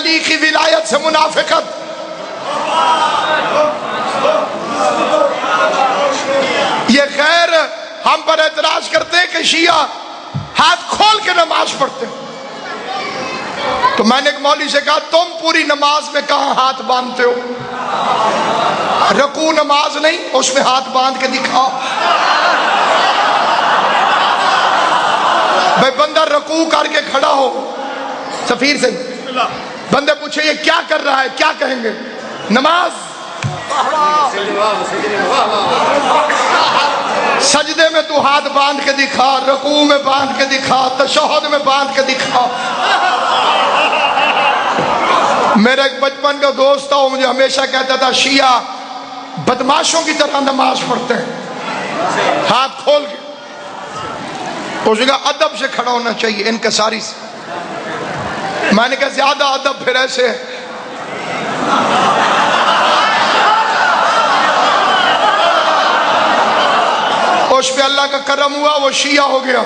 علی کی ولایت سے منافقت. یہ غیر ہم پر اعتراض کرتے ہیں کہ شیعہ ہاتھ کھول کے نماز پڑھتے ہیں. تو میں نے ایک مولوی سے کہا تم پوری نماز میں کہاں ہاتھ باندھتے ہو؟ رکوع نماز نہیں، اس میں ہاتھ باندھ کے دکھاؤ. بھائی بندہ رکوع کر کے کھڑا ہو، سفیر سے بندے پوچھے یہ کیا کر رہا ہے، کیا کہیں گے؟ نماز. سجدے میں تو ہاتھ باندھ کے دکھا، رکوع میں باندھ کے دکھا، تشہد میں باندھ کے دکھا. میرا ایک بچپن کا دوست تھا، وہ مجھے ہمیشہ کہتا تھا شیعہ بدماشوں کی طرح نماز پڑھتے ہیں ہاتھ کھول کے. اس نے کہا ادب سے کھڑا ہونا چاہیے انکساری سے. میں نے کہا زیادہ ادب پھر ایسے ہے. اس پہ اللہ کا کرم ہوا، وہ شیعہ ہو گیا.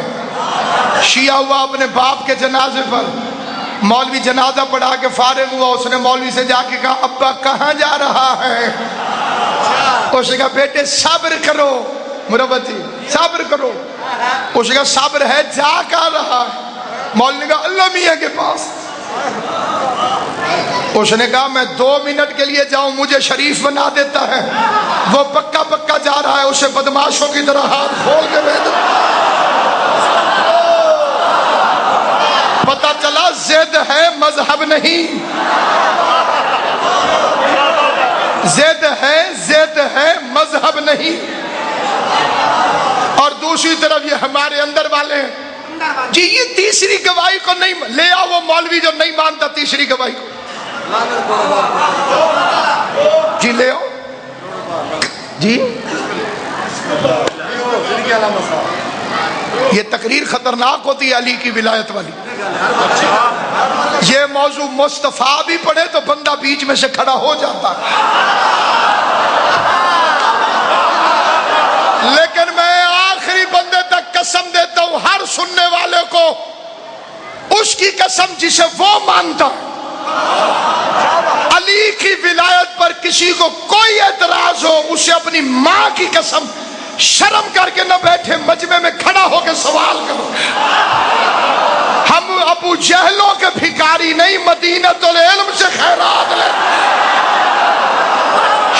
شیعہ ہوا اپنے باپ کے جنازے پر. مولوی جنازہ پڑھا کے فارغ ہوا، اس نے مولوی سے جا کے کہا ابا کہاں جا رہا ہے؟ اس نے کہا بیٹے صبر کرو مربتی، صبر کرو. اس نے کہا صبر ہے، جا کہاں رہا ہے؟ مولوی نے کہا اللہ میاں کے پاس. اس نے کہا میں 2 منٹ کے لیے جاؤں مجھے شریف بنا دیتا ہے. وہ پکا پکا جا رہا ہے، اسے بدماشوں کی طرح ہاتھ کھول کے بھیج. پتا چلا ضد ہے مذہب نہیں، ضد ہے مذہب نہیں. اور دوسری طرف یہ ہمارے اندر والے ہیں جی یہ تیسری گواہی کو نہیں لے آؤ. وہ مولوی جو نہیں مانتا تیسری گواہی کو جی لے آؤ جی. یہ تقریر خطرناک ہوتی ہے علی کی ولایت والی. یہ موضوع مصطفیٰ بھی پڑھے تو بندہ بیچ میں سے کھڑا ہو جاتا. لیکن میں آخری بندے تک قسم دیتا ہوں ہر سننے والے کو اس کی قسم جسے وہ مانتا. علی کی ولایت پر کسی کو کوئی اعتراض ہو اسے اپنی ماں کی قسم شرم کر کے نہ بیٹھے، مجمع میں کھڑا ہو کے سوال کرو. ہم ابو جہلوں کے بھکاری نہیں، مدینۃ العلم سے خیرات لیں.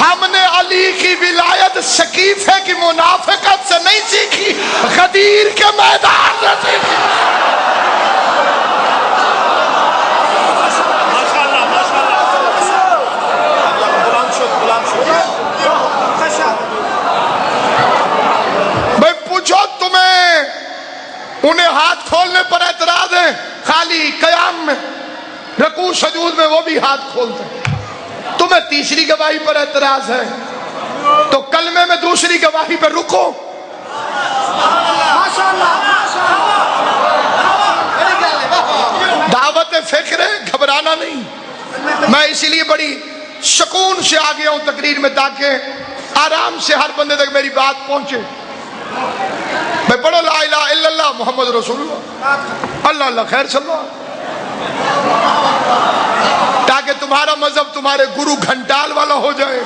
ہم نے علی کی ولایت سقیفے کی منافقت سے نہیں سیکھی، غدیر کے میدان سے سیکھی. بھائی پوچھو تمہیں انہیں ہاتھ کھولنے پر اعتراض ہے، خالی قیام میں رکوع سجود میں وہ بھی ہاتھ کھولتے ہیں. تمہیں تیسری گواہی پر اعتراض ہے تو کلمے میں دوسری گواہی پر رکو. دعوت فکر ہے، گھبرانا نہیں. میں اسی لیے بڑی سکون سے آ گیا ہوں تقریر میں تاکہ آرام سے ہر بندے تک میری بات پہنچے. میں پڑھو لا الہ الا اللہ محمد رسول اللہ، اللہ اللہ خیر صلی اللہ، تاکہ تمہارا مذہب تمہارے گرو گھنٹال والا ہو جائے.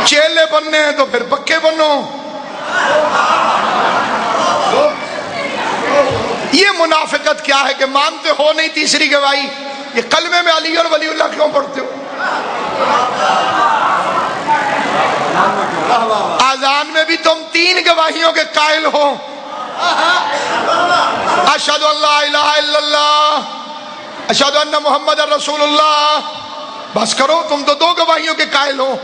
چیلے بننے ہیں تو پھر پکے بنو. یہ منافقت کیا ہے کہ مانتے ہو نہیں تیسری گواہی؟ یہ کلمے میں علی اور ولی اللہ کیوں پڑھتے ہو؟ آذان میں بھی تم 3 گواہیوں کے قائل ہو. اشہد ان لا الہ الا اللہ، اشہد ان محمد رسول اللہ. بس کرو، تم تو 2 گواہیوں کے قائل ہو.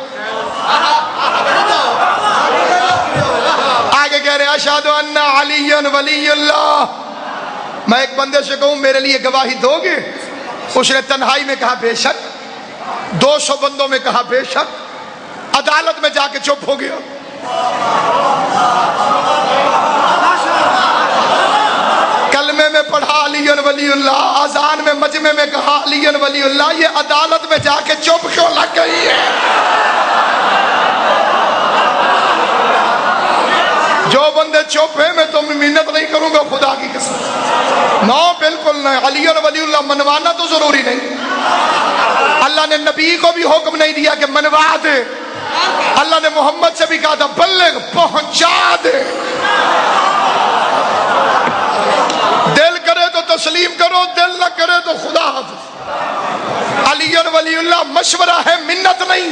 آگے کہہ رہے اشہد ان علی ولی اللہ. میں ایک بندے سے کہوں میرے لیے گواہی دو گے؟ اس نے تنہائی میں کہا بے شک. 200 بندوں میں کہا بے شک. عدالت میں جا کے چپ ہو گیا. کلمے میں پڑھا علی ولی اللہ، اذان میں مجمع میں کہا علی ولی اللہ. یہ عدالت میں جا کے چپ کیوں لگ گئی ہے؟ جو بندے چپ ہیں میں تو محنت نہیں کروں گا خدا کی قسم. نو بالکل نہیں. علی اور ولی اللہ منوانا تو ضروری نہیں. اللہ نے نبی کو بھی حکم نہیں دیا کہ منوا دے. اللہ نے محمد سے بھی کہا تھا بلغ پہنچا دے. دل کرے تو تسلیم کرو, دل نہ کرے تو خدا حافظ. علی اور ولی اللہ مشورہ ہے, منت نہیں.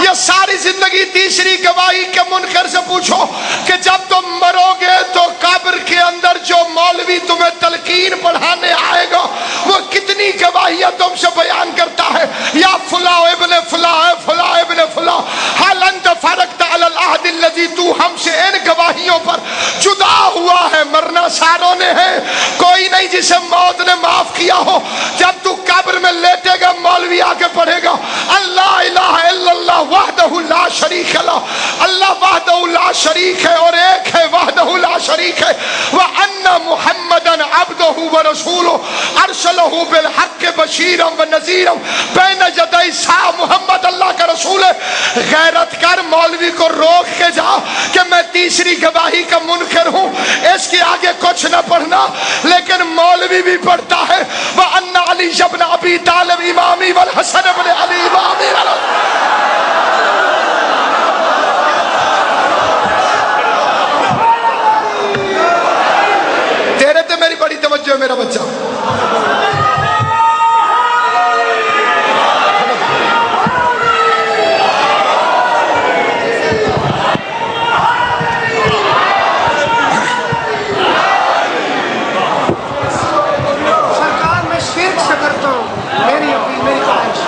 یہ ساری زندگی تیسری گواہی کے منکر سے پوچھو کہ جب تم مرو گے تو قبر کے اندر جو مولوی تمہیں تلقین پڑھانے آئے گا وہ کتنی گواہیاں تم سے بیان کرتا ہے. یا فلاں ابن فلاں فلاں ابن فلاں حال انت فرقت علی العہد الذی, تو ہم سے ان گواہیوں پر جدا ہوا ہے. مرنا ساروں نے ہے, کوئی نہیں جسے موت نے معاف کیا ہو. جب تو قبر میں لیٹے گا مولوی آ کے پڑھے گا اللہ الہ الا اللہ وحدہ لا شریک لہ, اللہ وحدہ لا شریک ہے اور ایک ہے, وحدہ لا شریک ہے. وَأَنَّ مُحَمَّدًا عَبْدُهُ وَرَسُولُهُ أَرْسَلَهُ بِالْحَقِّ بَشِيرًا وَنَذِيرًا بَيْنَ يَدَيْ السَّاعَةِ, محمد اللہ کا رسول ہے. غیرت کر, مولوی کو روک کے جا کہ میں تیسری گواہی کا منکر ہوں, اس کے آگے کچھ نہ پڑھنا. لیکن مولوی بھی پڑھتا ہے وَأَنَّ عَلِيَّ بْنَ أَبِي طَالِبٍ إِمَامِي وَالْحَسَنَ بْنَ عَلِيٍّ إِمَامِي. میری بڑی توجہ ہے میرا بچہ. سرکار میں شرک سے کرتا ہوں, میری اپیل میری خواہش.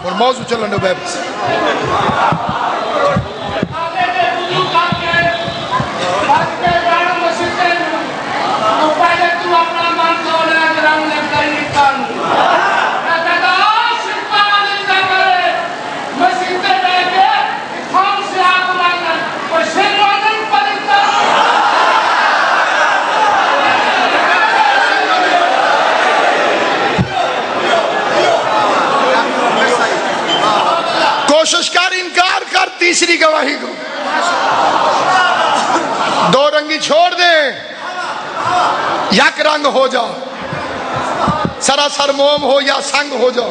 اور موضوع چلنے دو بس. کوشش کر, انکار کر تیسری گواہی کو. دو رنگی چھوڑ دے, یک رنگ ہو جا, سراسر موم ہو یا سنگ ہو جا.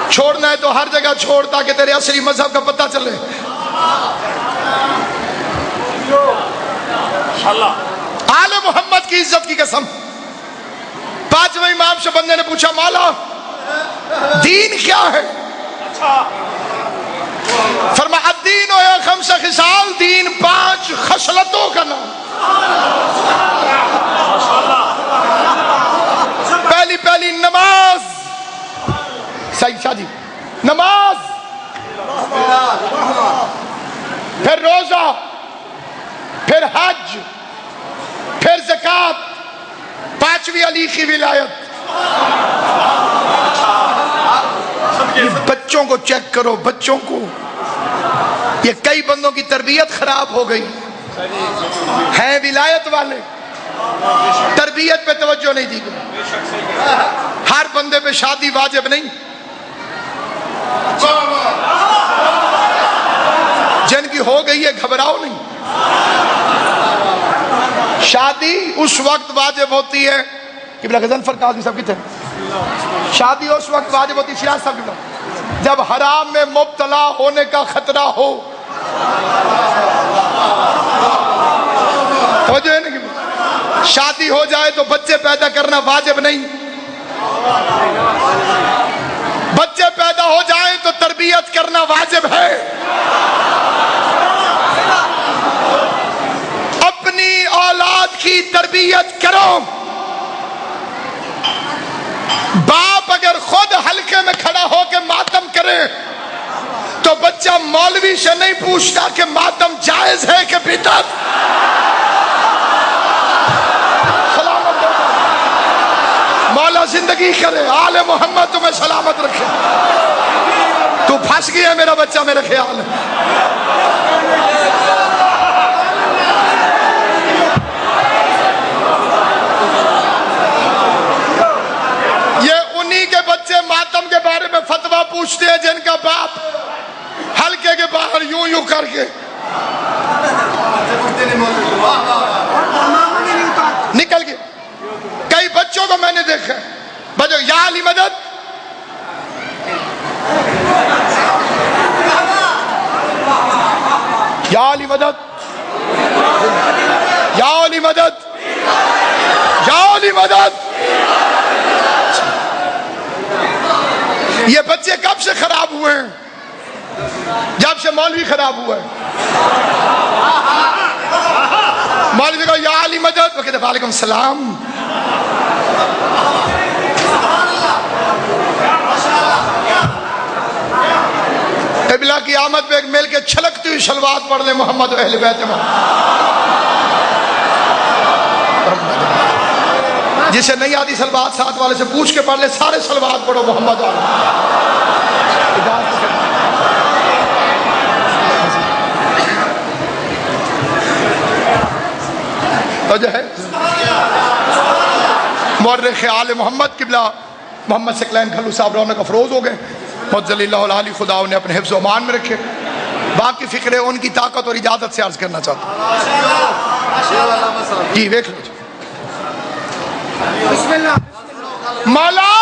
چھوڑنا ہے تو ہر جگہ چھوڑ تاکہ تیرے اصلی مذہب کا پتہ چلے. آل محمد کی عزت کی قسم. پانچویں امام سے بندے نے پوچھا مولا دین کیا ہے؟ فرمایا الدین و خمس خصال, دین 5 خصلتوں کا نام. پہلی نماز. صحیح شادی, نماز, پھر روزہ, پھر حج, پھر زکات, 5ویں علی کی ولایت. بچوں کو چیک کرو, بچوں کو. یہ کئی بندوں کی تربیت خراب ہو گئی, ہیں ولایت والے, تربیت پہ توجہ نہیں دی گئی. ہر بندے پہ شادی واجب نہیں. جن کی ہو گئی ہے گھبراؤ نہیں. شادی اس وقت واجب ہوتی ہے کہ بلا غزنفر قاضی صاحب کتنے, شادی اس وقت واجب ہوتی ہے شیراز صاحب کی جب حرام میں مبتلا ہونے کا خطرہ ہو. شادی ہو جائے تو بچے پیدا کرنا واجب نہیں. بچے پیدا ہو جائیں تو تربیت کرنا واجب ہے. اپنی اولاد کی تربیت کرو. باپ اگر خود حلقے میں کھڑا ہو کے ماتم کرے تو بچہ مولوی سے نہیں پوچھتا کہ ماتم جائز ہے کہ بدعت. سلامت مولا زندگی کرے, آل محمد تمہیں سلامت رکھے. تو پھنس گیا میرا بچہ, میرا خیال ہے. بچے ماتم کے بارے میں فتویٰ پوچھتے ہیں جن کا باپ حلقے کے باہر یوں یوں کر کے نکل گئے. کئی بچوں کو میں نے دیکھا بچوں یا علی مدد یا علی مدد یا علی مدد یا علی مدد. یہ بچے کب سے خراب ہوئے ہیں؟ جب سے مولوی خراب ہوا ہے. مولوی کہا یا علی مدد، وہ کہتے وعلیکم السلام. قبلہ کی آمد پہ ایک مل کے چھلکتی ہوئی شلوات پڑھ لیں محمد و اہل بیت محمد. جسے نہیں آتی سلوات ساتھ والے سے پوچھ کے پڑھ لے، سارے سلوات پڑھو محمد والے. تو جو ہے مورخ آل محمد قبلہ محمد ثقلین کھلو صاحب رونق افروز ہو گئے. مجزل اللہ العالی خدا انہیں اپنے حفظ و امان میں رکھے. باقی فکرے ان کی طاقت اور اجازت سے عرض کرنا چاہتا ہوں. جی دیکھ لو بسم اللہ. مولا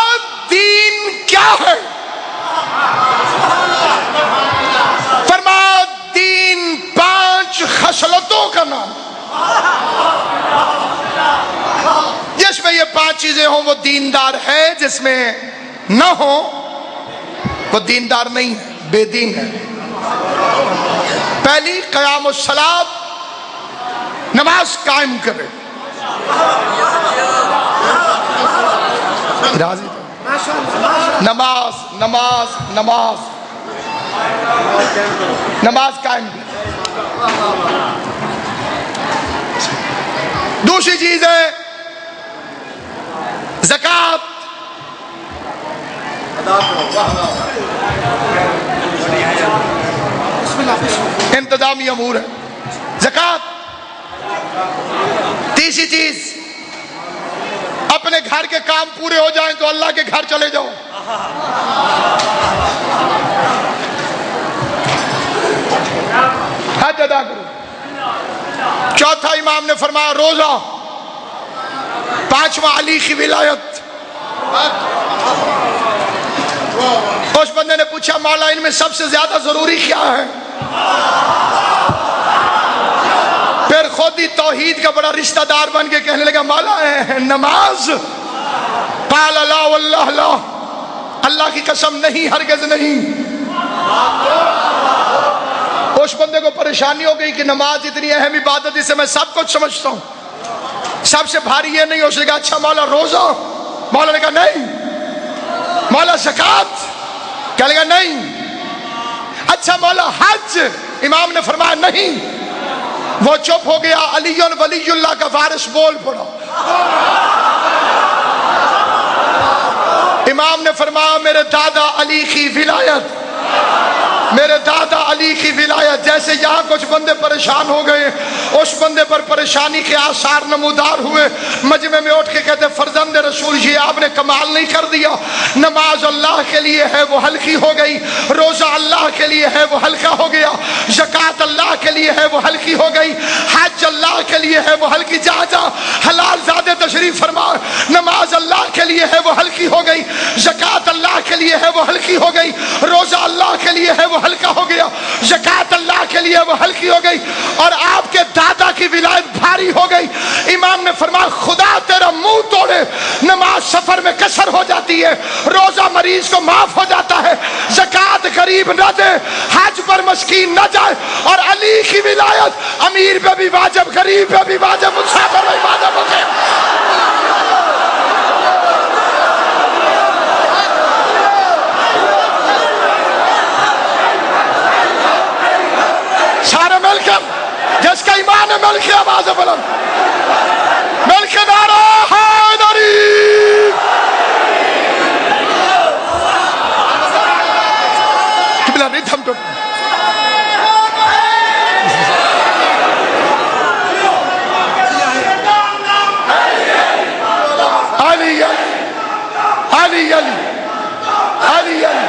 دین کیا ہے؟ فرما دین 5 خصلتوں کا نام. جس میں یہ 5 چیزیں ہوں وہ دیندار ہے، جس میں نہ ہو وہ دیندار نہیں ہے، بے دین ہے. پہلی قیام الصلاۃ، نماز قائم کرے. راضی نماز نماز نماز نماز قائم کرے. دوسری چیز ہے زکوٰۃ. انتظامی امور ہے زکوٰۃ. تیسری چیز اپنے گھر کے کام پورے ہو جائیں تو اللہ کے گھر چلے جاؤ. حج ادا کرو. چوتھا امام نے فرمایا روزہ. پانچواں علی کی ولایت. اس بندے نے پوچھا مولا ان میں سب سے زیادہ ضروری کیا ہے؟ پھر خود ہی توحید کا بڑا رشتہ دار بن کے کہنے لگا مولا نماز. قال لا واللہ لا، اللہ کی قسم نہیں، ہرگز نہیں. اس بندے کو پریشانی ہو گئی کہ نماز اتنی اہم عبادت اسے میں سب کچھ سمجھتا ہوں، سب سے بھاری یہ نہیں. اس نے کہا اچھا مولا روزہ؟ مولا نے کہا نہیں. مولا زکوٰۃ؟ کہنے لگا نہیں. اچھا مولا حج؟ امام نے فرمایا نہیں. وہ چپ ہو گیا. علی ولی اللہ کا وارث بول پڑا. امام نے فرمایا میرے دادا علی کی ولایت، میرے دادا علی کی ولایت. جیسے یہاں کچھ بندے پریشان ہو گئے، اس بندے پر پریشانی کے آثار نمودار ہوئے. مجمع میں اٹھ کے کہتے فرزند رسول یہ آپ نے کمال نہیں کر دیا. نماز اللہ کے لیے ہے وہ ہلکی ہو گئی، روزہ اللہ کے لیے ہے وہ ہلکا ہو گیا، زکوٰۃ اللہ کے لیے ہے وہ ہلکی ہو گئی، حج اللہ کے لیے ہے وہ ہلکی. جا جا حلال زادے تشریف فرما. نماز اللہ کے لیے ہے وہ ہلکی ہو گئی، زکوٰۃ اللہ کے لیے ہے وہ ہلکی ہو گئی، روزہ اللہ کے لیے ہے وہ ہلکا ہو گیا، زکوٰۃ اللہ کے لیے وہ ہلکی ہو گئی، اور آپ کے دادا کی ولایت بھاری ہو گئی. امام نے فرمایا خدا تیرا منہ توڑے، نماز سفر میں کسر ہو جاتی ہے، روزہ مریض کو معاف ہو جاتا ہے، زکوٰۃ غریب نہ دے، حج پر مسکین نہ جائے، اور علی کی ولایت امیر پہ بھی واجب، غریب پہ بھی واجب، مسافر پہ بھی واجب ہو گئے. سارے مل کر جس کا ایمان ہے مل کے آواز بلند، مل کے نعرہ حیدری. قبلہ نہیں تھم ٹوٹ. علی علی علی علی علی علی